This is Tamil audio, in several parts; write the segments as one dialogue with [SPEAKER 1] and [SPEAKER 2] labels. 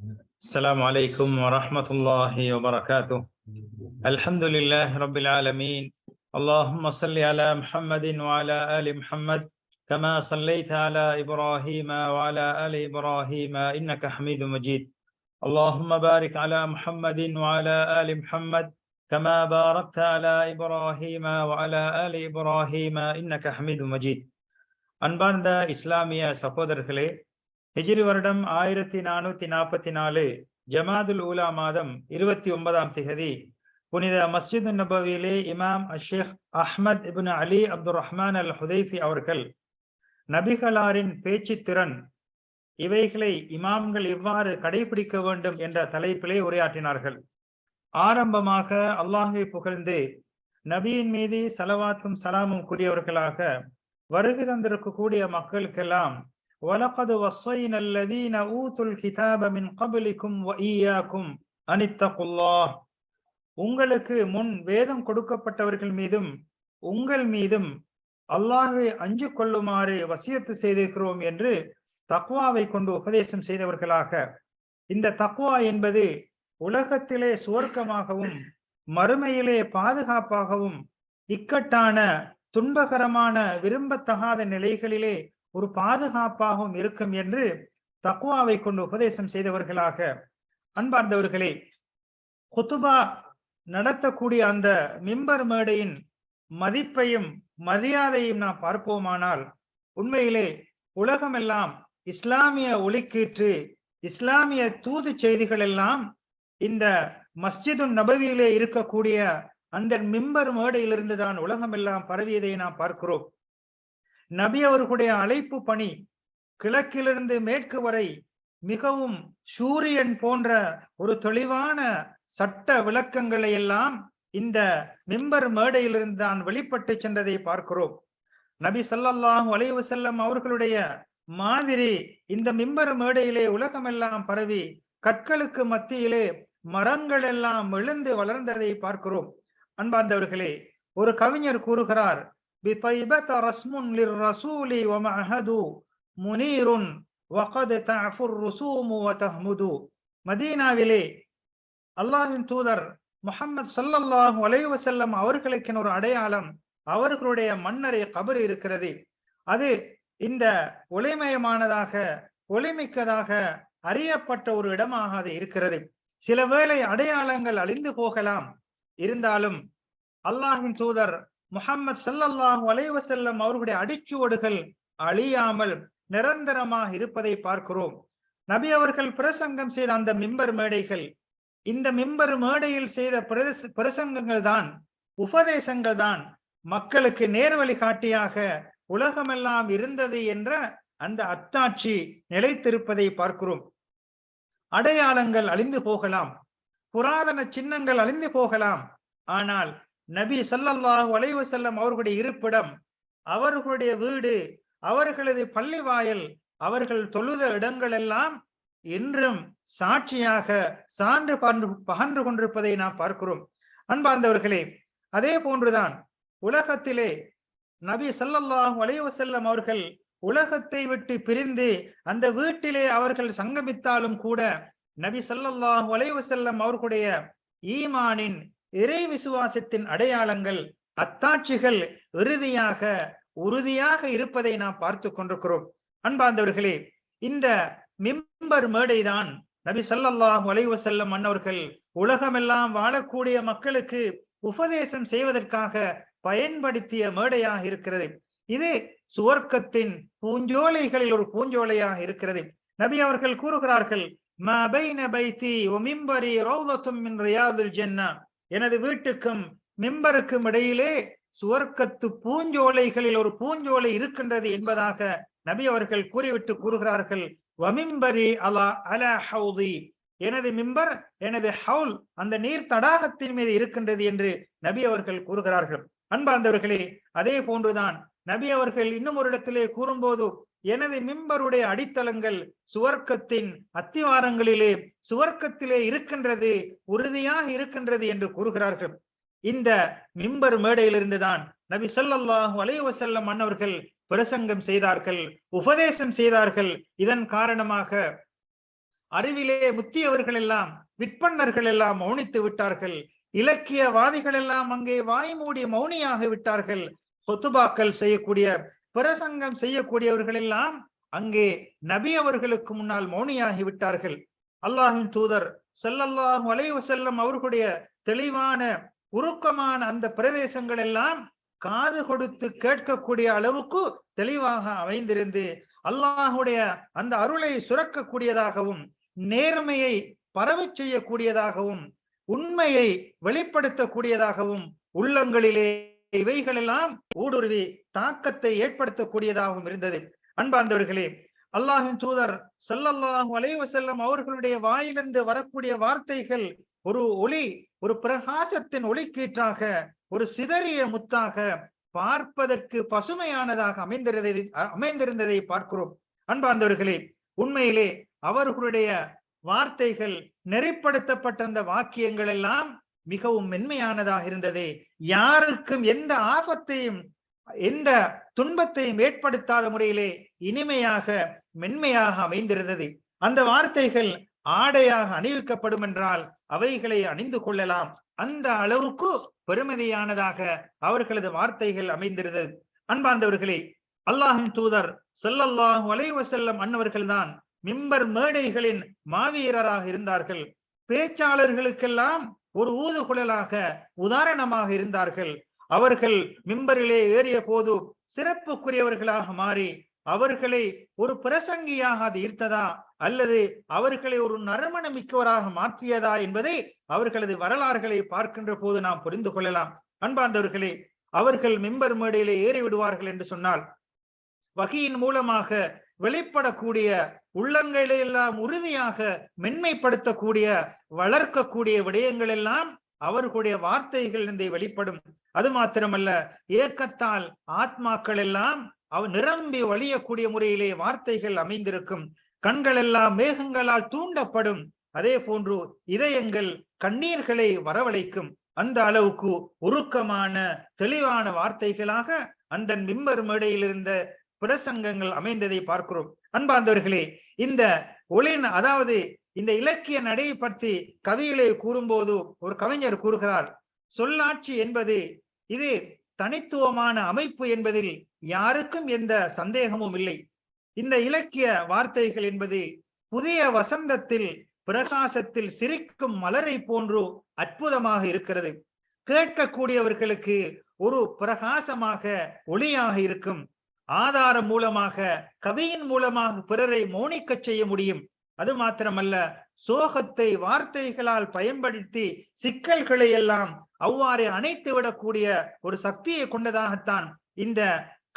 [SPEAKER 1] السلام عليكم ورحمة الله وبركاته. الحمد لله رب العالمين. اللهم صل على محمد وعلى آل محمد كما صليت على إبراهيم وعلى آل إبراهيم إنك حميد مجيد. اللهم بارك على محمد وعلى آل محمد كما باركت على إبراهيم وعلى آل إبراهيم إنك حميد مجيد. அன்பார்ந்த இஸ்லாமிய சகோதரர்களே, ஹிஜ்ரி வருடம் 1444 ஜமாதுல் ஊலா மாதம் 29ஆம் திகதி புனித மஸ்ஜித் நபவியிலே இமாம் ஷேக் அஹ்மத் இப்னு அலி அப்துல் ரஹ்மான் அல் ஹுதைஃபி அவர்கள் நபிகளாரின் பேச்சு திறன் இவைகளை இமாம்கள் எவ்வாறு கடைபிடிக்க வேண்டும் என்ற தலைப்பிலே உரையாற்றினார்கள். ஆரம்பமாக அல்லாஹ்வை புகழ்ந்து நபியின் மீது ஸலவாத்தும் சலாமும் கூறியவர்களாக வருகை தந்திருக்கக்கூடிய மக்களுக்கெல்லாம் وَلَقَدْ وَصَّيْنَا الَّذِينَ أُوتُوا الْكِتَابَ مِنْ قَبْلِكُمْ وَإِيَّاكُمْ أَنِ اتَّقُوا اللَّهَ, உங்களுக்கு முன் வேதம் கொடுக்கப்பட்டவர்கள் மீதும் உங்கள் மீதும் அல்லாஹ்வை அஞ்சு கொள்ளுமாறு வசியத்து செய்திருக்கிறோம் என்று தக்வாவை கொண்டு உபதேசம் செய்தவர்களாக. இந்த தக்வா என்பது உலகத்திலே சுவர்க்கமாகவும் மறுமையிலே பாதுகாப்பாகவும் இக்கட்டான துன்பகரமான விரும்பத்தகாத நிலைகளிலே ஒரு பாதுகாப்பாகவும் இருக்கும் என்று தக்வாவை கொண்டு உபதேசம் செய்தவர்களாக. அன்பார்ந்தவர்களே, குத்துபா நடத்தக்கூடிய அந்த மிம்பர் மேடையின் மதிப்பையும் மரியாதையும் நாம் பார்ப்போமானால், உண்மையிலே உலகமெல்லாம் இஸ்லாமிய ஒளிக்கீற்று, இஸ்லாமிய தூது செய்திகள் எல்லாம் இந்த மஸ்ஜிது நபவியிலே இருக்கக்கூடிய அந்த மிம்பர் மேடையிலிருந்து தான் உலகமெல்லாம் பரவியதை நாம் பார்க்கிறோம். நபி அவர்களுடைய அழைப்பு பணி கிழக்கிலிருந்து மேற்கு வரை மிகவும் சூரியன் போன்ற ஒரு தெளிவான சட்ட விளக்கங்களை எல்லாம் இந்த மிம்பர் மேடையிலிருந்து தான் வெளிப்பட்டு சென்றதை பார்க்கிறோம். நபி ஸல்லல்லாஹு அலைஹி வஸல்லம் அவர்களுடைய மாதிரி இந்த மிம்பர் மேடையிலே உலகமெல்லாம் பரவி கற்களுக்கு மத்தியிலே மரங்கள் எல்லாம் எழுந்து வளர்ந்ததை பார்க்கிறோம். அன்பார்ந்தவர்களே, ஒரு கவிஞர் கூறுகிறார், بطيبة رسم للرسول ومعهد منير وقد تعفو الرسوم وتهمد. மதீனாவிலே அல்லாஹ்வின் தூதர் முஹம்மது ஸல்லல்லாஹு அலைஹி வஸல்லம் அவர்களுக்கு ஒரு அடையாளம், அவர்களுடைய மன்னரை கபர் இருக்கிறது. அது இந்த ஒளிமயமானதாக ஒளிமிக்கதாக அறியப்பட்ட ஒரு இடமாக அது இருக்கிறது. சில வேளை அடையாளங்கள் அழிந்து போகலாம், இருந்தாலும் அல்லாஹ்வின் தூதர் முஹம்மது ஸல்லல்லாஹு அலைஹி வஸல்லம் அவர்களுடைய அடிச்சுவடுகள் அழியாமல் நிரந்தரமாக இருப்பதை பார்க்கிறோம். நபி அவர்கள் பிரசங்கம் செய்த அந்த மிம்பர் மேடைகள், இந்த மிம்பர் மேடையில் செய்த பிரசங்கங்கள் தான், உபதேசங்கள் தான் மக்களுக்கு நேர்வழி காட்டியாக உலகமெல்லாம் இருந்தது என்ற அந்த அத்தாட்சி நிலைத்திருப்பதை பார்க்கிறோம். அடையாளங்கள் அழிந்து போகலாம், புராதன சின்னங்கள் அழிந்து போகலாம், ஆனால் நபி ஸல்லல்லாஹு அலைஹி வஸல்லம் அவர்களுடைய இருப்பிடம், அவர்களுடைய வீடு, அவர்களது பள்ளி வாயில், அவர்கள் தொழுத இடங்கள் எல்லாம் இன்றும் சாட்சியாக சான்று பகன்று கொண்டிருப்பதை நாம் பார்க்கிறோம். அன்பார்ந்தவர்களே, அதே போன்றுதான் உலகத்திலே நபி ஸல்லல்லாஹு அலைஹி வஸல்லம் அவர்கள் உலகத்தை விட்டு பிரிந்து அந்த வீட்டிலே அவர்கள் சங்கமித்தாலும் கூட நபி ஸல்லல்லாஹு அலைஹி வஸல்லம் அவர்களுடைய ஈமானின் இறை விசுவாசத்தின் அடையாளங்கள், அத்தாட்சிகள் இறுதியாக உறுதியாக இருப்பதை நாம் பார்த்து கொண்டிருக்கிறோம். அன்பார்ந்தவர்களே, இந்த மிம்பர் மேடைதான் நபி ஸல்லல்லாஹு அலைஹி வஸல்லம் அன்னவர்கள் உலகமெல்லாம் வாழக்கூடிய மக்களுக்கு உபதேசம் செய்வதற்காக பயன்படுத்திய மேடையாக இருக்கிறது. இது சுவர்க்கத்தின் பூஞ்சோலைகளில் ஒரு பூஞ்சோலையாக இருக்கிறது. நபி அவர்கள் கூறுகிறார்கள், மா பைன பைத்தி வ மிம்பரி ரௌதத்தும் மின் ரியாதில் ஜன்னah, எனது வீட்டுக்கும் மிம்பருக்கும் இடையிலே சுவர்க்கத்து பூஞ்சோலைகளில் ஒரு பூஞ்சோலை இருக்கின்றது என்பதாக நபி அவர்கள் கூறிவிட்டு கூறுகிறார்கள், வமிம்பரி அலா ஹவுதி, எனது மிம்பர், எனது ஹவுல் அந்த நீர் தடாகத்தின் மீது இருக்கின்றது என்று நபி அவர்கள் கூறுகிறார்கள். அன்பார்ந்தவர்களே, அதே போன்றுதான் நபி அவர்கள் இன்னும் ஒரு இடத்திலே கூறும்போது, எனது மிம்பருடைய அடித்தளங்கள் சுவர்க்கத்தின் அத்திவாரங்களிலே சுவர்க்கத்திலே இருக்கின்றது, உறுதியாக இருக்கின்றது என்று கூறுகிறார்கள். இந்த மிம்பர் மேடையிலிருந்துதான் நபி ஸல்லல்லாஹு அலைஹி வஸல்லம் அன்னவர்கள் பிரசங்கம் செய்தார்கள், உபதேசம் செய்தார்கள். இதன் காரணமாக
[SPEAKER 2] அறிவிலே முத்தியவர்கள் எல்லாம், விற்பன்னர்கள் எல்லாம் மௌனித்து விட்டார்கள். இலக்கியவாதிகள் எல்லாம் அங்கே வாய் மூடி மௌனியாக விட்டார்கள். ஹுதுபாக்கள் செய்யக்கூடிய, பிரசங்கம் செய்யக்கூடியவர்கள் எல்லாம் அங்கே நபி அவர்களுக்கு முன்னால் மௌனியாகி விட்டார்கள். அல்லாஹ்வின் தூதர் ஸல்லல்லாஹு அலைஹி வஸல்லம் அவர்களுடைய தெளிவான உருக்கமான அந்த பிரவேசங்கள் எல்லாம் காது கொடுத்து கேட்கக்கூடிய அளவுக்கு தெளிவாக அமைந்திருந்து அல்லாஹுடைய அந்த அருளை சுரக்கக்கூடியதாகவும், நேர்மையை பரவச் செய்யக்கூடியதாகவும், உண்மையை வெளிப்படுத்தக்கூடியதாகவும், உள்ளங்களிலே இவைகளெல்லாம் ஊடுருவி தாக்கத்தை ஏற்படுத்தக்கூடியதாகவும் இருந்தது. அன்பார்ந்தவர்களே, அல்லாஹ்வின் தூதர் ஸல்லல்லாஹு அலைஹி வஸல்லம் அவர்களுடைய வாயிலிருந்து வரக்கூடிய வார்த்தைகள் ஒரு ஒளி, ஒரு பிரகாசத்தின் ஒளிக்கீற்றாக, ஒரு சிதறிய முத்தாக, பார்ப்பதற்கு பசுமையானதாக அமைந்திருந்ததை பார்க்கிறோம். அன்பார்ந்தவர்களே, உண்மையிலே அவர்களுடைய வார்த்தைகள், நெறிப்படுத்தப்பட்ட அந்த வாக்கியங்கள் எல்லாம் மிகவும் மென்மையானதாக இருந்தது. யாருக்கும் எந்த ஆபத்தையும் எந்த துன்பத்தையும் ஏற்படுத்தாத முறையிலே இனிமையாக மென்மையாக அமைந்திருந்தது. அந்த வார்த்தைகள் ஆடையாக அணிவிக்கப்படும் என்றால் அவைகளை அணிந்து கொள்ளலாம். அந்த அளவுக்கு பெருமதியானதாக அவர்களது வார்த்தைகள் அமைந்திருந்தது. அன்பார்ந்தவர்களே, அல்லாஹ்வின் தூதர் ஸல்லல்லாஹு அலைஹி வஸல்லம் அன்னவர்கள் தான் மிம்பர் மேடைகளின் மாவீரராக இருந்தார்கள். பேச்சாளர்களுக்கெல்லாம் ஒரு ஊதுகுழலாக, உதாரணமாக இருந்தார்கள். அவர்கள் மிம்பரிலே ஏறிய போது சிறப்புக்குரியவர்களாக மாறி அவர்களை ஒரு பிரசங்கியாக அது ஈர்த்ததா அல்லது அவர்களை ஒரு நறுமணமிக்கவராக மாற்றியதா என்பதை அவர்களது வரலாறுகளை பார்க்கின்ற போது நாம் புரிந்து கொள்ளலாம். அன்பார்ந்தவர்களே, அவர்கள் மிம்பர் மேடையிலே ஏறி விடுவார்கள் என்று சொன்னால் வகையின் மூலமாக வெளிப்படக்கூடிய, உள்ளங்களெல்லாம் உறுதியாக மென்மைப்படுத்தக்கூடிய, வளர்க்கக்கூடிய விடயங்கள் எல்லாம் அவர்களுடைய வார்த்தைகளிலிருந்தே வெளிப்படும். அது மாத்திரமல்ல, ஏக்கத்தால் ஆத்மாக்கள் எல்லாம் நிரம்பி வழியக்கூடிய முறையிலே வார்த்தைகள் அமைந்திருக்கும். கண்கள் எல்லாம் மேகங்களால் தூண்டப்படும். அதே போன்று இதயங்கள் கண்ணீர்களை வரவழைக்கும். அந்த அளவுக்கு உருக்கமான தெளிவான வார்த்தைகளாக அந்த மிம்பர் மேடையில் இருந்த பிரசங்கங்கள் அமைந்ததை பார்க்கிறோம். அன்பார்ந்தவர்களே, இந்த அதாவது இந்த இலக்கிய நடையை பற்றி கவிகளை கூறும்போது ஒரு கவிஞர் கூறுகிறார், சொல்லாட்சி என்பது இது தனித்துவமான அமைப்பு என்பதில் யாருக்கும் எந்த சந்தேகமும் இல்லை. இந்த இலக்கிய வார்த்தைகள் என்பது புதிய வசந்தத்தில், பிரகாசத்தில் சிரிக்கும் மலரை போன்று அற்புதமாக இருக்கிறது. கேட்கக்கூடியவர்களுக்கு ஒரு பிரகாசமாக, ஒளியாக இருக்கும். ஆதாரம் மூலமாக, கவியின் மூலமாக பிறரை மௌனிக்க செய்ய முடியும். அது மாத்திரமல்ல, சோகத்தை வார்த்தைகளால் பயன்படுத்தி சிக்கல்களை எல்லாம் அவ்வாறு அணைத்து விடக்கூடிய ஒரு சக்தியை கொண்டதாகத்தான் இந்த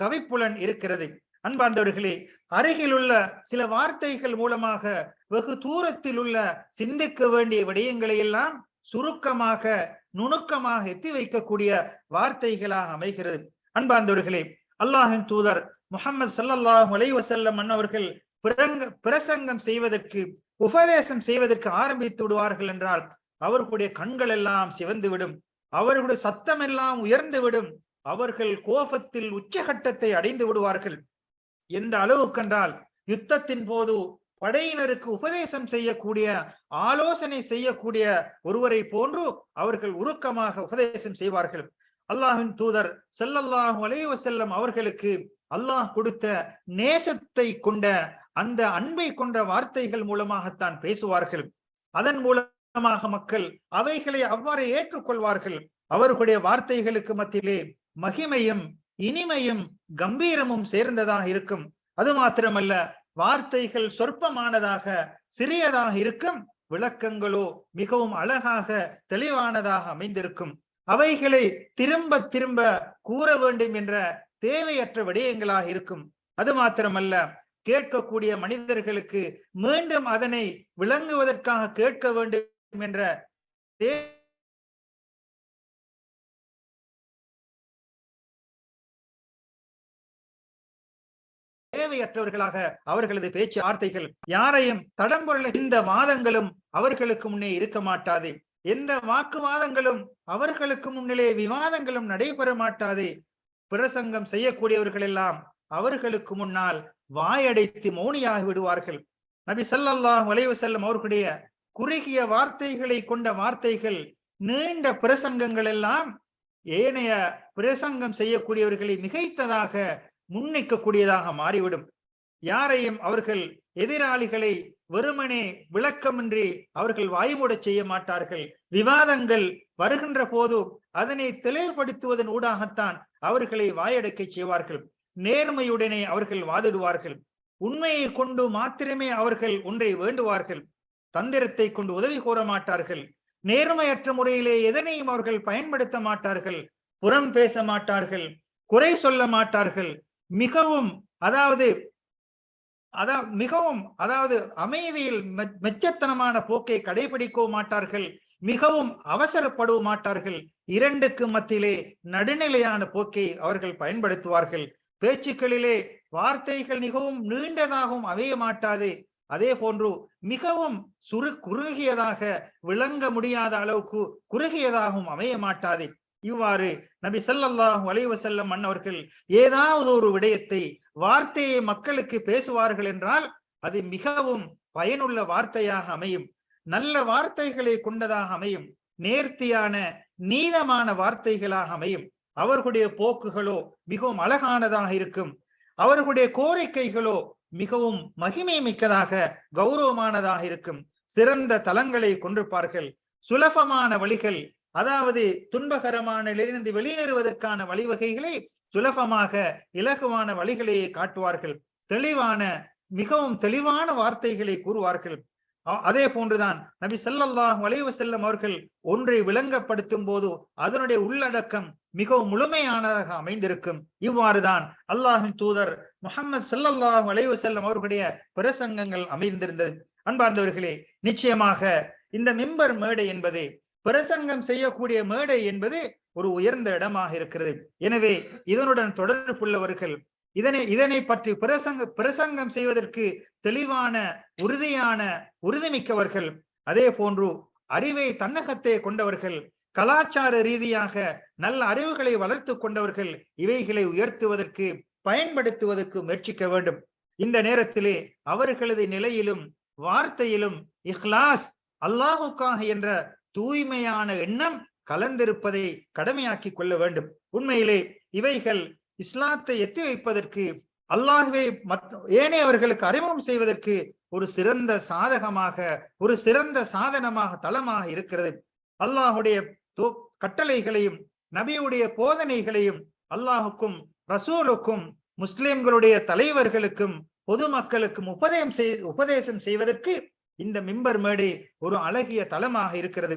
[SPEAKER 2] கவிப்புலன் இருக்கிறது. அன்பார்ந்தவர்களே, அருகில் உள்ள சில வார்த்தைகள் மூலமாக வெகு தூரத்தில் உள்ள சிந்திக்க வேண்டிய விடயங்களை எல்லாம் சுருக்கமாக, நுணுக்கமாக எத்தி வைக்கக்கூடிய வார்த்தைகளாக அமைகிறது. அன்பார்ந்தவர்களே, அல்லாஹ்வின் தூதர் முஹம்மது ஸல்லல்லாஹு அலைஹி வஸல்லம் அன்னவர்கள் பிரசங்கம் செய்வதற்கு, உபதேசம் செய்வதற்கு ஆரம்பித்து விடுவார்கள் என்றால் அவர்களுடைய கண்கள் எல்லாம் சிவந்து விடும். அவர்களுடைய சத்தம் எல்லாம் உயர்ந்து விடும். அவர்கள் கோபத்தில் உச்சகட்டத்தை அடைந்து விடுவார்கள். எந்த அளவுக்கென்றால் யுத்தத்தின் போது படையினருக்கு உபதேசம் செய்யக்கூடிய, ஆலோசனை செய்யக்கூடிய ஒருவரை போன்று அவர்கள் உருக்கமாக உபதேசம் செய்வார்கள். அல்லாஹ்வின் தூதர் ஸல்லல்லாஹு அலைஹி வஸல்லம் அவர்களுக்கு அல்லாஹ் கொடுத்த நேசத்தை கொண்ட, அந்த அன்பை கொண்ட வார்த்தைகள் மூலமாகத்தான் பேசுவார்கள். அதன் மூலமாக மக்கள் அவைகளை அவ்வாறு ஏற்றுக்கொள்வார்கள். அவர்களுடைய வார்த்தைகளுக்கு மத்தியிலே மகிமையும், இனிமையும், கம்பீரமும் சேர்ந்ததாக இருக்கும். அது மாத்திரமல்ல, வார்த்தைகள் சொற்பமானதாக, சிறியதாக இருக்கும். விளக்கங்களோ மிகவும் அழகாக, தெளிவானதாக அமைந்திருக்கும். அவைகளை திரும்ப திரும்ப கூற வேண்டும் என்ற தேவையற்ற விடயங்களாக இருக்கும். அது மாத்திரமல்ல, கேட்கக்கூடிய மனிதர்களுக்கு மீண்டும் அதனை விளங்குவதற்காக கேட்க வேண்டும் என்ற தேவையற்றவர்களாக அவர்களது பேச்சு வார்த்தைகள் யாரையும் தடம்பொருள். இந்த வாதங்களும் அவர்களுக்கு முன்னே இருக்க மாட்டாது. எந்த வாக்குவாதங்களும் அவர்களுக்கு முன்னிலே விவாதங்களும் நடைபெற மாட்டாது. பிரசங்கம் செய்யக்கூடியவர்கள் எல்லாம் அவர்களுக்கு முன்னால் வாயடைத்து மௌனியாகி விடுவார்கள். நபி ஸல்லல்லாஹு அலைஹி வஸல்லம் அவர்களுடைய குறுகிய வார்த்தைகளை கொண்ட வார்த்தைகள், நீண்ட பிரசங்கங்கள் எல்லாம் ஏனைய பிரசங்கம் செய்யக்கூடியவர்களை மிகைத்ததாக முன்னிக்கக்கூடியதாக மாறிவிடும். யாரையும் அவர்கள் எதிராளிகளை வெறுமனே விளக்கமின்றி அவர்கள் வாய்மூடச் செய்ய மாட்டார்கள். விவாதங்கள் வருகின்ற போது அதனை தெளிவுபடுத்துவதன் ஊடாகத்தான் அவர்களை வாயடைக்க செய்வார்கள். நேர்மையுடனே அவர்கள் வாதிடுவார்கள். உண்மையை கொண்டு மாத்திரமே அவர்கள் ஒன்றை வேண்டுவார்கள். தந்திரத்தை கொண்டு உதவி கோர மாட்டார்கள். நேர்மையற்ற முறையிலே எதனையும் அவர்கள் பயன்படுத்த மாட்டார்கள். புறம் பேச மாட்டார்கள். குறை சொல்ல மாட்டார்கள். மிகவும் அமைதியில் மெச்சத்தனமான போக்கை கடைபிடிக்கவும் மாட்டார்கள். மிகவும் அவசரப்படவும் மாட்டார்கள். இரண்டுக்கு மத்தியிலே நடுநிலையான போக்கை அவர்கள் பயன்படுத்துவார்கள். பேச்சுக்களிலே வார்த்தைகள் மிகவும் நீண்டதாகவும் அமைய மாட்டாது. அதே போன்று மிகவும் குறுகியதாக விளங்க முடியாத அளவுக்கு குறுகியதாகவும் அமைய மாட்டாது. இவ்வாறு நபி ஸல்லல்லாஹு அலைஹி வஸல்லம் அன்னவர்கள் ஏதாவது ஒரு விடயத்தை வார்த்தையை மக்களுக்கு பேசுவார்கள் என்றால் அது மிகவும் பயனுள்ள வார்த்தையாக அமையும். நல்ல வார்த்தைகளை கொண்டதாக அமையும். நேர்த்தியான நீதமான வார்த்தைகளாக அமையும். அவர்களுடைய போக்குகளோ மிகவும் அழகானதாக இருக்கும். அவர்களுடைய கோரிக்கைகளோ மிகவும் மகிமை மிக்கதாக கௌரவமானதாக இருக்கும். சிறந்த தலங்களை கொண்டிருப்பார்கள். சுலபமான வழிகள், அதாவது துன்பகரமானிலிருந்து வெளியேறுவதற்கான வழிவகைகளை சுலபமாக இலகுவான வழிகளையே காட்டுவார்கள். மிகவும் தெளிவான வார்த்தைகளை கூறுவார்கள். அதே போன்றுதான் நபி ஸல்லல்லாஹு அலைஹி வஸல்லம் அவர்கள் ஒன்றை விளங்கப்படுத்தும் போது அதனுடைய உள்ளடக்கம் மிகவும் முழுமையானதாக அமைந்திருக்கும். இவ்வாறுதான் அல்லாஹ்வின் தூதர் முஹம்மது ஸல்லல்லாஹு அலைஹி வஸல்லம் அவர்களுடைய பிரசங்கங்கள் அமைந்திருந்தது. அன்பார்ந்தவர்களே, நிச்சயமாக இந்த மிம்பர் மேடை என்பது, பிரசங்கம் செய்யக்கூடிய மேடை என்பது ஒரு உயர்ந்த இடமாக இருக்கிறது. எனவே இதனுடன் தொடர்புள்ளவர்கள் இதனை பற்றி பிரசங்கம் செய்வதற்கு தெளிவான உறுதிமிக்கவர்கள், அதே போன்று அறிவை தன்னகத்தை கொண்டவர்கள், கலாச்சார ரீதியாக நல்ல அறிவுகளை வளர்த்து கொண்டவர்கள் இவைகளை உயர்த்துவதற்கு பயன்படுத்துவதற்கு முயற்சிக்க வேண்டும். இந்த நேரத்திலே அவர்களது நிலையிலும் வார்த்தையிலும் இஹ்லாஸ், அல்லாஹுக்காக என்ற தூய்மையான எண்ணம் கலந்திருப்பதை கடமையாக்கி கொள்ள வேண்டும். உண்மையிலே இவைகள் இஸ்லாத்தை எத்தி வைப்பதற்கு, அல்லாஹ்வை ஏனையவர்களுக்கு அறிமுகம் செய்வதற்கு ஒரு சிறந்த சாதகமாக, ஒரு சிறந்த சாதனமாக, தளமாக இருக்கிறது. அல்லாஹுடைய கட்டளைகளையும் நபியுடைய போதனைகளையும் அல்லாஹுக்கும் ரசூலுக்கும் முஸ்லிம்களுடைய தலைவர்களுக்கும் பொதுமக்களுக்கும் உபதேசம் செய்வதற்கு இந்த மிம்பர் மேடை ஒரு அழகிய தளமாக இருக்கிறது.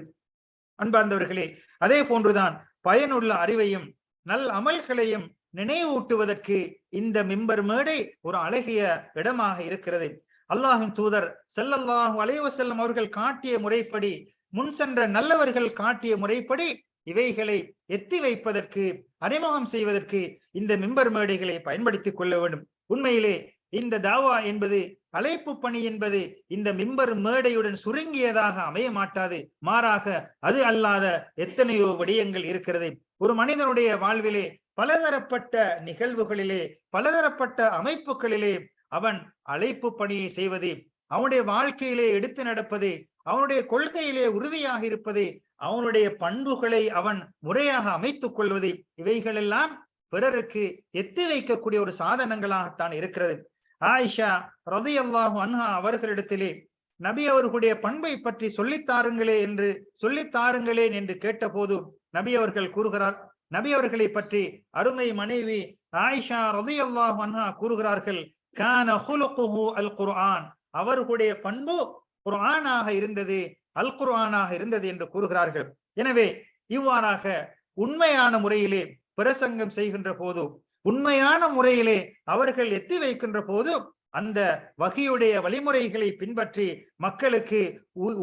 [SPEAKER 2] அன்பார்ந்தவர்களே, அதே போன்றுதான் பயனுள்ள அறிவையும் நல் அமல்களையும் நினைவூட்டுவதற்கு இந்த மிம்பர் மேடை ஒரு அழகிய இடமாக இருக்கிறது. அல்லாஹ்வின் தூதர் ஸல்லல்லாஹு அலைஹி வஸல்லம் அவர்கள் காட்டிய முறைப்படி, முன் சென்ற நல்லவர்கள் காட்டிய முறைப்படி இவைகளை எத்தி வைப்பதற்கு, அறிமுகம் செய்வதற்கு இந்த மிம்பர் மேடைகளை பயன்படுத்திக் கொள்ள வேண்டும். உண்மையிலே இந்த தாவா என்பது, அழைப்பு பணி என்பது இந்த மிம்பர் மேடையுடன் சுருங்கியதாக அமைய மாட்டாது. மாறாக அது அல்லாத எத்தனையோ விடயங்கள் இருக்கிறது. ஒரு மனிதனுடைய வாழ்விலே பலதரப்பட்ட நிகழ்வுகளிலே, பலதரப்பட்ட அமைப்புகளிலே அவன் அழைப்பு பணியை செய்வது, அவனுடைய வாழ்க்கையிலே எடுத்து நடப்பது, அவனுடைய கொள்கையிலே உறுதியாக இருப்பது, அவனுடைய பண்புகளை அவன் முறையாக அமைத்துக் கொள்வது, இவைகளெல்லாம் பிறருக்கு எத்தி வைக்கக்கூடிய ஒரு சாதனங்களாகத்தான் இருக்கிறது. ஆயிஷா ரலியல்லாஹு அன்ஹா அவர்களிடத்திலே நபி அவர்களுடைய பண்பை பற்றி சொல்லித்தாருங்களேன் என்று கேட்டபோது நபி அவர்கள் கூறுகிறார், நபி அவர்களை பற்றி அருமை மனைவி ஆயிஷா ரலியல்லாஹு அன்ஹா கூறுகிறார்கள், கான ஹுலுகுஹு அல் குர்ஆன், அவர்களுடைய பண்பு குர்ஆனாக இருந்தது, அல் குர்ஆனாக இருந்தது என்று கூறுகிறார்கள். எனவே இவ்வாறாக உண்மையான முறையிலே பிரசங்கம் செய்கின்ற போது, உண்மையான முறையிலே அவர்கள் எத்தி வைக்கின்ற போது, அந்த வகையுடைய வழிமுறைகளை பின்பற்றி மக்களுக்கு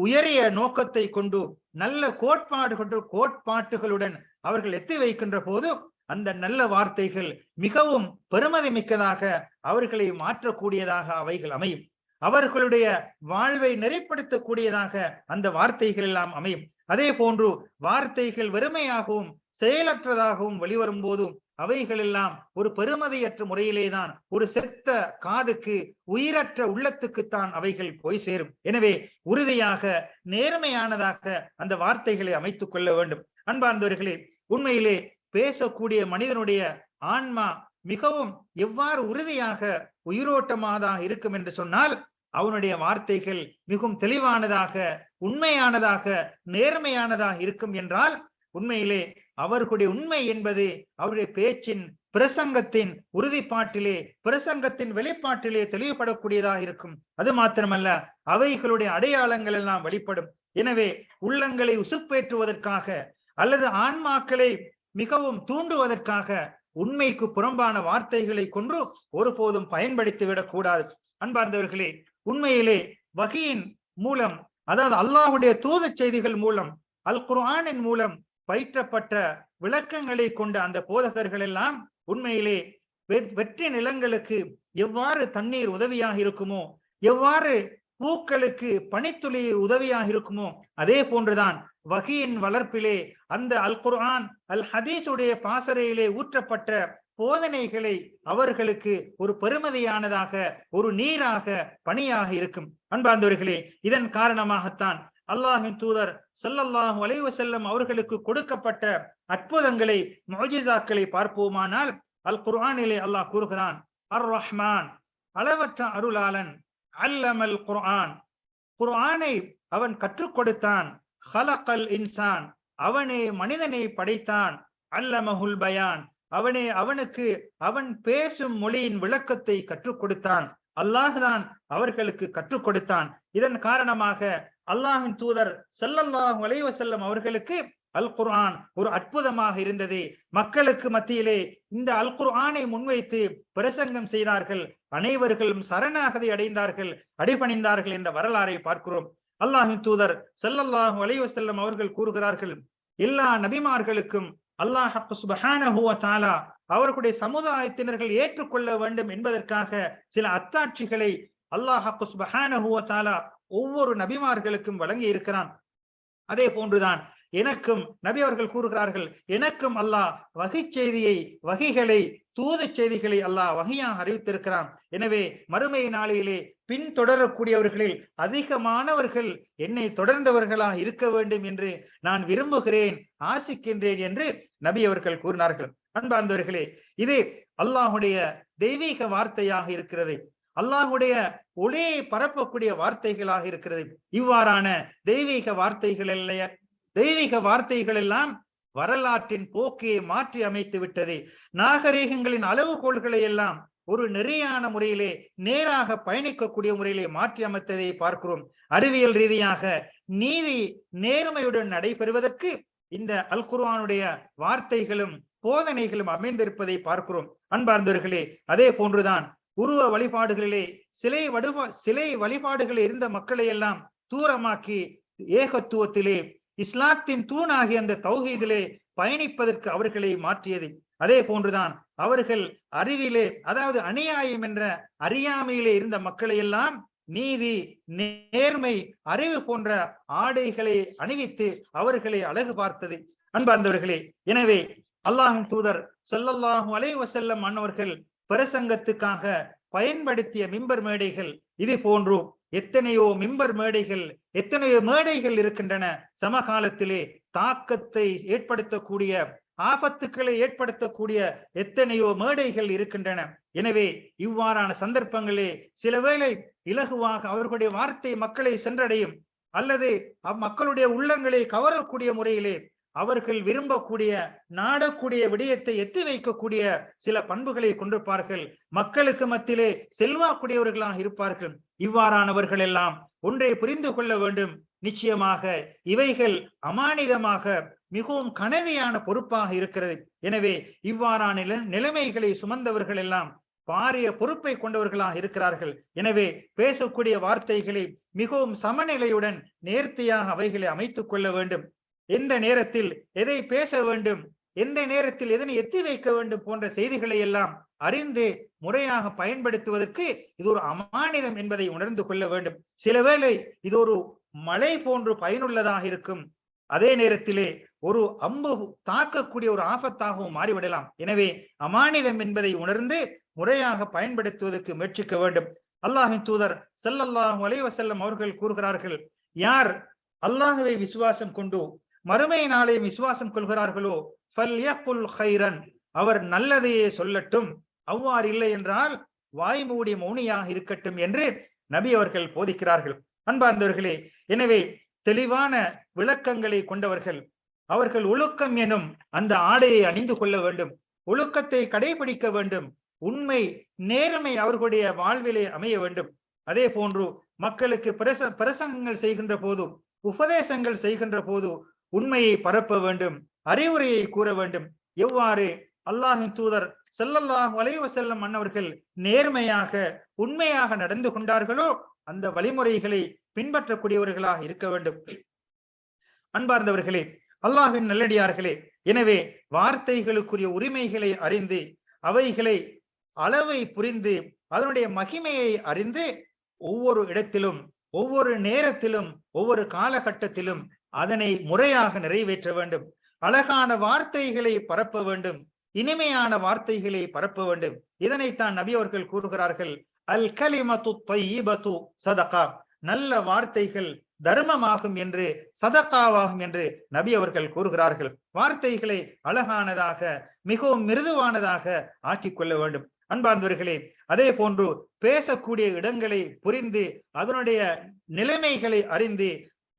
[SPEAKER 2] உயரிய நோக்கத்தை கொண்டு நல்ல கோட்பாட்டுகளுடன் அவர்கள் எத்தி வைக்கின்ற போது அந்த நல்ல வார்த்தைகள் மிகவும் பெருமதி மிக்கதாக, அவர்களை மாற்றக்கூடியதாக அவைகள் அமையும். அவர்களுடைய வாழ்வை நெறிப்படுத்தக்கூடியதாக அந்த வார்த்தைகள் எல்லாம் அமையும். அதே போன்று வார்த்தைகள் வெறுமையாகவும் செயலற்றதாகவும் வெளிவரும் போதும் அவைகள் எல்லாம் ஒரு பெருமதியற்ற முறையிலேதான் ஒரு செத்த காதுக்கு, உயிரற்ற உள்ளத்துக்குத்தான் அவைகள் போய் சேரும். எனவே உறுதியாக நேர்மையானதாக அந்த வார்த்தைகளை அமைத்துக் கொள்ள வேண்டும். அன்பார்ந்தவர்களே, உண்மையிலே பேசக்கூடிய மனிதனுடைய ஆன்மா மிகவும் எவ்வாறு உறுதியாக உயிரோட்டமானதாக இருக்கும் என்று சொன்னால், அவனுடைய வார்த்தைகள் மிகவும் தெளிவானதாக, உண்மையானதாக, நேர்மையானதாக இருக்கும் என்றால், உண்மையிலே அவர்களுடைய உண்மை என்பது அவருடைய பேச்சின், பிரசங்கத்தின் உறுதிப்பாட்டிலே, பிரசங்கத்தின் வெளிப்பாட்டிலே தெளிவுபடக்கூடியதாக இருக்கும். அது மாத்திரமல்ல, அவைகளுடைய அடையாளங்கள் எல்லாம் வெளிப்படும். எனவே உள்ளங்களை உசுப்பேற்றுவதற்காக அல்லது ஆன்மாக்களை மிகவும் தூண்டுவதற்காக உண்மைக்கு புறம்பான வார்த்தைகளை கொண்டு ஒருபோதும் பயன்படுத்தி விடக் கூடாது. அன்பார்ந்தவர்களே, உண்மையிலே வஹீயின் மூலம், அதாவது அல்லாஹ்வுடைய தூத செய்திகள் மூலம், அல் குர்ஆனின் மூலம் பயிற்றப்பட்ட விளக்கங்களை கொண்ட அந்த போதகர்கள் எல்லாம் உண்மையிலே வெற்றி நிலங்களுக்கு எவ்வாறு தண்ணீர் உதவியாக இருக்குமோ, எவ்வாறு பூக்களுக்கு பனித்துளி உதவியாக இருக்குமோ, அதே போன்றுதான் வஹீயின் வளர்ப்பிலே அந்த அல் குர்ஆன், அல் ஹதீஸுடைய பாசறையிலே ஊற்றப்பட்ட போதனைகளை அவர்களுக்கு ஒரு பெருமதியானதாக, ஒரு நீராக, பணியாக இருக்கும். அன்பார்ந்தவர்களே, இதன் காரணமாகத்தான் அல்லாஹ்வின் தூதர் ஸல்லல்லாஹு அலைஹி வஸல்லம் அவர்களுக்கு கொடுக்கப்பட்ட அற்புதங்களை, முஅஜிசாக்களை பார்ப்போமானால், அல் குர்ஆனிலே அல்லாஹ் கூறுகிறான், அர் ரஹ்மான், அளவற்ற அருளாளன், அல்லமல் குர்ஆன், குர்ஆனை அவன் கற்றுக் கொடுத்தான், ஹலகல் இன்சான், அவனே மனிதனை படைத்தான், அல்லமஹுல் பயான், அவனுக்கு அவன் பேசும் மொழியின் விளக்கத்தை கற்றுக் கொடுத்தான். அல்லாஹ் தான் அவர்களுக்கு கற்றுக் கொடுத்தான். இதன் காரணமாக அல்லாஹ்வின் தூதர் ஸல்லல்லாஹு அலைஹி வஸல்லம் அவர்களுக்கு அல் குர்ஆன் ஒரு அற்புதமாக இருந்தது. மக்களுக்கு மத்தியிலே இந்த அல் குர்ஆனை முன்வைத்து பிரசங்கம் செய்தார்கள். அனைவர்களும் சரணாகதி அடைந்தார்கள், அடிபணிந்தார்கள் என்ற வரலாறை பார்க்கிறோம். அல்லாஹ்வின் தூதர் ஸல்லல்லாஹு அலைஹி வஸல்லம் அவர்கள் கூறுகிறார்கள், எல்லா நபிமார்களுக்கும் அல்லாஹ் சுப்ஹானஹு வ தஆலா அவர்களுடைய சமுதாயத்தினர்கள் ஏற்றுக்கொள்ள வேண்டும் என்பதற்காக சில அத்தாட்சிகளை அல்லாஹ் சுப்ஹானஹு வ தஆலா ஒவ்வொரு நபிமார்களுக்கும் வழங்கி இருக்கிறான். அதே போன்றுதான் எனக்கும் நபி அவர்கள் கூறுகிறார்கள், எனக்கும் அல்லாஹ் வகை செய்தியை, வகைகளை, தூது செய்திகளை அல்லாஹ் வகையாக அறிவித்திருக்கிறான். எனவே மறுமை நாளிலே பின்தொடரக்கூடியவர்களில் அதிகமானவர்கள் என்னை தொடர்ந்தவர்களாக இருக்க வேண்டும் என்று நான் விரும்புகிறேன், ஆசிக்கின்றேன் என்று நபி அவர்கள் கூறினார்கள். அன்பார்ந்தவர்களே, இது அல்லாஹுடைய தெய்வீக வார்த்தையாக இருக்கிறது, அல்லாஹுடைய ஒளியை பரப்பக்கூடிய வார்த்தைகளாக இருக்கிறது. இவ்வாறான தெய்வீக வார்த்தைகள் எல்லாம் வரலாற்றின் போக்கையை மாற்றி அமைத்து விட்டது. நாகரீகங்களின் அளவுகோல்களை எல்லாம் ஒரு நெறியான முறையிலே, நேராக பயணிக்கக்கூடிய முறையிலே மாற்றி அமைத்ததை பார்க்கிறோம். அறிவியல் ரீதியாக நீதி நேர்மையுடன் நடைபெறுவதற்கு இந்த அல் குர்ஆனுடைய வார்த்தைகளும் போதனைகளும் அமைந்திருப்பதை பார்க்கிறோம். அன்பார்ந்தவர்களே, அதே போன்றுதான் உருவ வழிபாடுகளிலே சிலை வழிபாடுகளில் இருந்த மக்களை எல்லாம் தூரமாக்கி ஏகத்துவத்திலே, இஸ்லாத்தின் தூணாகிய அந்த தௌஹீதிலே பயணிப்பதற்கு அவர்களை மாற்றியது. அதே போன்றுதான் அவர்கள் அறிவிலே, அதாவது அநியாயம் என்ற அறியாமையிலே இருந்த மக்களை எல்லாம் நீதி, நேர்மை, அறிவு போன்ற ஆடைகளை அணிவித்து அவர்களை அழகு பார்த்தது. அன்பார்ந்தவர்களே, எனவே அல்லாஹ்வின் தூதர் ஸல்லல்லாஹு அலைஹி வஸல்லம் அன்னவர்கள் பிரசங்கத்துக்காக பயன்படுத்திய மிம்பர் மேடைகள், இது போன்று எத்தனையோ மிம்பர் மேடைகள், எத்தனையோ மேடைகள் இருக்கின்றன. சமகாலத்திலே தாக்கத்தை ஏற்படுத்தக்கூடிய, ஆபத்துக்களை ஏற்படுத்தக்கூடிய எத்தனையோ மேடைகள் இருக்கின்றன. எனவே இவ்வாறான சந்தர்ப்பங்களே சில வேளை இலகுவாக அவர்களுடைய வார்த்தை மக்களை சென்றடையும், அல்லது மக்களுடைய உள்ளங்களை கவரக்கூடிய முறையிலே அவர்கள் விரும்பக்கூடிய, நாடக்கூடிய விடயத்தை எத்தி வைக்கக்கூடிய சில பண்புகளை கொண்டிருப்பார்கள். மக்களுக்கு மத்தியிலே செல்வாக்குடையவர்களாக இருப்பார்கள். இவ்வாறானவர்கள் எல்லாம் ஒன்றை புரிந்து கொள்ள வேண்டும், நிச்சயமாக இவைகள் அமானிதமாக மிகவும் கனதியான பொறுப்பாக இருக்கிறது. எனவே இவ்வாறான நிலைமைகளை சுமந்தவர்கள் எல்லாம் பாரிய பொறுப்பை கொண்டவர்களாக இருக்கிறார்கள். எனவே பேசக்கூடிய வார்த்தைகளை மிகவும் சமநிலையுடன் நேர்த்தியாக அவைகளை அமைத்துக் கொள்ள வேண்டும். எந்த நேரத்தில் எதை பேச வேண்டும், எந்த நேரத்தில் எதனை எத்தி வைக்க வேண்டும் போன்ற செய்திகளை எல்லாம் அறிந்து முறையாக பயன்படுத்துவதற்கு இது ஒரு அமானிதம் என்பதை உணர்ந்து கொள்ள வேண்டும். சில வேளை இது ஒரு மழை போன்று பயனுள்ளதாக இருக்கும், அதே நேரத்திலே ஒரு அம்பு தாக்கக்கூடிய ஒரு ஆபத்தாகவும் மாறிவிடலாம். எனவே அமானிதம் என்பதை உணர்ந்து முறையாக பயன்படுத்துவதற்கு முயற்சிக்க வேண்டும். அல்லாஹின் தூதர் ஸல்லல்லாஹு அலைஹி வஸல்லம் அவர்கள் கூறுகிறார்கள், யார் அல்லாஹ்வை விசுவாசம் கொண்டு மறுமை நாளை விசுவாசம் கொள்கிறார்களோ ஃபல்யகுல் கைரன், அவர் நல்லதையே சொல்லட்டும், அவ்வாறு இல்லை என்றால் வாய் மூடி மௌனியாக இருக்கட்டும் என்று நபி அவர்கள் போதிக்கிறார்கள். அன்பார்ந்தவர்களே, எனவே தெளிவான விளக்கங்களை கொண்டவர்கள் அவர்கள் ஒழுக்கம் எனும் அந்த ஆடையை அணிந்து கொள்ள வேண்டும், ஒழுக்கத்தை கடைபிடிக்க வேண்டும், உண்மை நேர்மை அவர்களுடைய வாழ்விலே அமைய வேண்டும். அதே போன்று மக்களுக்கு பிரசங்கங்கள் செய்கின்ற போது, உபதேசங்கள் செய்கின்ற போது உண்மையை பரப்ப வேண்டும், அறிவுரையை கூற வேண்டும். எவ்வாறு அல்லாஹின் தூதர் ஸல்லல்லாஹு அலைஹி வஸல்லம் அன்னவர்கள் நேர்மையாக உண்மையாக நடந்து கொண்டார்களோ அந்த வழிமுறைகளை பின்பற்றக்கூடியவர்களாக இருக்க வேண்டும். அன்பார்ந்தவர்களே, அல்லாஹ்வின் நல்லடியார்களே, எனவே வார்த்தைகளுக்குரிய உரிமைகளை அறிந்து அவைகளை அளவை புரிந்து அதனுடைய மகிமையை அறிந்து ஒவ்வொரு இடத்திலும் ஒவ்வொரு நேரத்திலும் ஒவ்வொரு காலகட்டத்திலும் அதனை முறையாக நிறைவேற்ற வேண்டும். அழகான வார்த்தைகளை பரப்ப வேண்டும், இனிமையான வார்த்தைகளை பரப்ப வேண்டும். இதனைத்தான் நபி அவர்கள் கூறுகிறார்கள், அல் கலிமத்து தையிபத்து சதகா, நல்ல வார்த்தைகள் தர்மமாகும் என்று, சதகாவாகும் என்று நபி அவர்கள் கூறுகிறார்கள். வார்த்தைகளை அழகானதாக மிகவும் மிருதுவானதாக ஆக்கிக் கொள்ள வேண்டும். அன்பார்ந்தவர்களே, அதே போன்று பேசக்கூடிய இடங்களை புரிந்து அதனுடைய நிலைமைகளை அறிந்து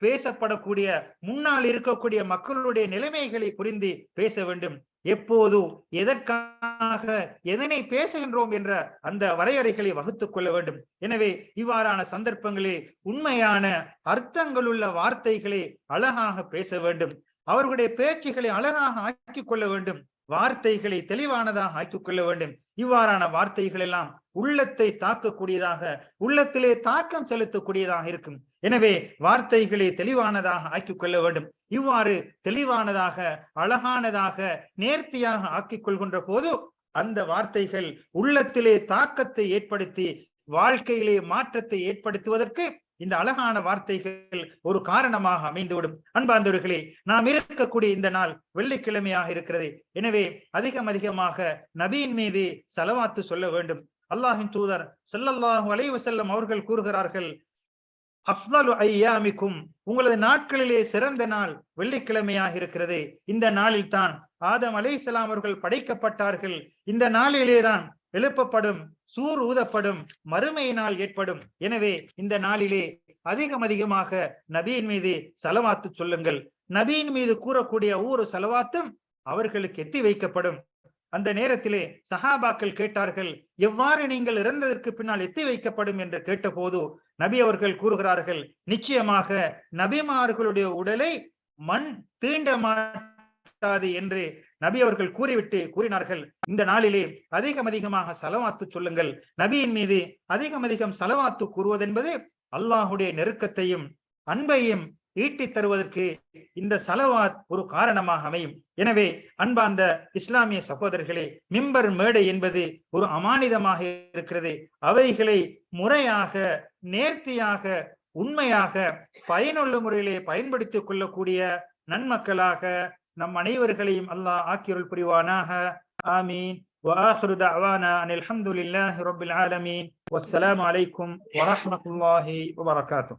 [SPEAKER 2] பேசப்படக்கூடிய முன்னால் இருக்கக்கூடிய மக்களுடைய நிலைமைகளை புரிந்து பேச வேண்டும். எப்போது எதற்காக எதனை பேசுகின்றோம் என்ற அந்த வரையறைகளை வகுத்துக் கொள்ள வேண்டும். எனவே இவ்வாறான சந்தர்ப்பங்களில் உண்மையான அர்த்தங்களுள்ள வார்த்தைகளை அழகாக பேச வேண்டும், அவர்களுடைய பேச்சுகளை அழகாக ஆக்கிக் கொள்ள வேண்டும், வார்த்தைகளை தெளிவானதாக ஆக்கிக் கொள்ள வேண்டும். இவ்வாறான வார்த்தைகள் எல்லாம் உள்ளத்தை தாக்கக்கூடியதாக, உள்ளத்திலே தாக்கம் செலுத்தக்கூடியதாக இருக்கும். எனவே வார்த்தைகளை தெளிவானதாக ஆக்கிக் கொள்ள வேண்டும். இவ்வாறு தெளிவானதாக அழகானதாக நேர்த்தியாக ஆக்கிக் கொள்கின்ற போது அந்த வார்த்தைகள் உள்ளத்திலே தாக்கத்தை ஏற்படுத்தி வாழ்க்கையிலே மாற்றத்தை ஏற்படுத்துவதற்கு இந்த அழகான வார்த்தைகள் ஒரு காரணமாக அமைந்துவிடும். அன்பார்ந்தவர்களே, நாம் இருக்கக்கூடிய இந்த நாள் வெள்ளிக்கிழமையாக இருக்கிறது. எனவே அதிகமாக நபியின் மீது ஸலவாத்து சொல்ல வேண்டும். அல்லாஹின் தூதர் ஸல்லல்லாஹு அலைஹி வஸல்லம் அவர்கள் கூறுகிறார்கள், அஃதலு ஐயாமிக்கும், உங்களது நாட்களிலே சிறந்த நாள் வெள்ளிக்கிழமையாக இருக்கிறது. இந்த நாளில் தான் ஆதம் அலைஹிஸ்ஸலாம் அவர்கள் படைக்கப்பட்டார்கள். இந்த நாளிலேதான் எழுப்பப்படும், சூர் ஊதப்படும், மறுமை நாள் ஏற்படும். எனவே இந்த நாளிலே அதிகமாக நபியின் மீது ஸலவாத்து சொல்லுங்கள். நபியின் மீது கூறக்கூடிய ஒவ்வொரு ஸலவாத்தும் அவர்களுக்கு எத்தி வைக்கப்படும். அந்த நேரத்திலே சஹாபாக்கள் கேட்டார்கள், எவ்வாறு நீங்கள் இறந்ததற்கு பின்னால் எத்தி வைக்கப்படும் என்று கேட்டபோது நபி அவர்கள் கூறுகிறார்கள், நிச்சயமாக நபிமார்களுடைய உடலை மண் தீண்ட மாட்டாது என்று நபி அவர்கள் கூறிவிட்டு கூறினார்கள், இந்த நாளிலே அதிகமாக ஸலவாத்து சொல்லுங்கள். நபியின் மீது அதிகம் ஸலவாத்து கூறுவதென்பது அல்லாஹுடைய நெருக்கத்தையும் அன்பையும் ஈட்டித் தருவதற்கு இந்த ஸலவாத் ஒரு காரணமாக அமையும். எனவே அன்பார்ந்த இஸ்லாமிய சகோதரர்களே, மிம்பர் மேடை என்பது ஒரு அமானிதமாக இருக்கிறது. அவைகளை முறையாக, நேர்த்தியாக, உண்மையாக, பயனுள்ள முறையிலே பயன்படுத்திக் கொள்ளக்கூடிய நன்மக்களாக நம் அனைவர்களையும் அல்லாஹ் ஆக்கியருள் புரிவானாக. ஆமீன். وآخر دعوانا أن الحمد لله رب العالمين والسلام عليكم ورحمة الله وبركاته.